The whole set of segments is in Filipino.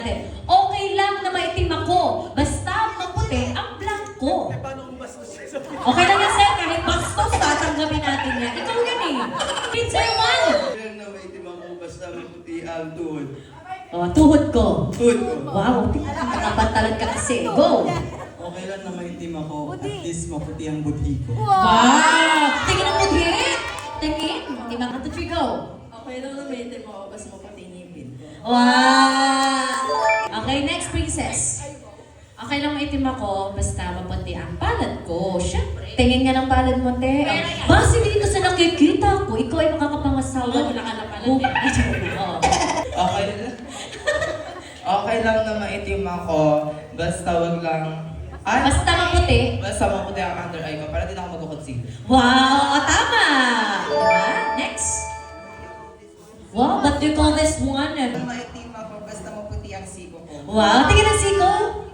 Okay lang na maitim ako, basta maputi ang blanco. Okay lang yan, sir. Kahit bastos, tatanggapin natin yan. Ikaw yan eh. Pizza 1. Okay lang na maitim ako, basta maputi ang tuhod. Oh, tuhod ko. Tuhod ko. Wow, nakapantalan ka kasi. Go! Okay lang na maitim ako, at least maputi ang budhi ko. Wow! Tingin ang budhi! Tingin! Timang 1, 2, 3, go! Okay lang na maintain mo, basta maputi ngipin. Wow! Okay, next princess. Okay lang maitim ako, basta maputi ang palad ko. Siyempre. Tingin nga ng palad mo, te. Base dito sa nakikita ko, ikaw ay makakapangasawa. Wala ka na palad. Okay lang na maitim ako, basta wag lang... Ay, Basta maputi. basta maputi ang under eye ko para di na ako mag-conceal. Wow! Tama! Diba? Next. Wow, what do you call this one? Maitim ako, basta maputi ang siko ko. Wow, tingin ang siko.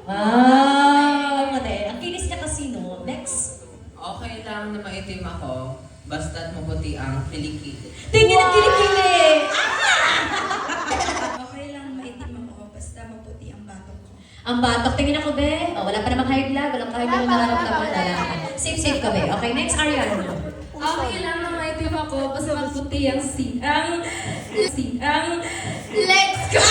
Wow! Mate, ang kinis niya kasi no. Next. Okay lang na maitim ako, basta't maputi ang kilikili. Tingin ang kilikili. Okay lang maitim ako, basta maputi ang batok ko. Ang batok, tingin ako, be. Oh, wala pa namang high blood. Walang kahit na nararamdaman. Safe ka, be. Okay, next, Arian. Okay lang na maitim ako, basta maputi ang legs ko.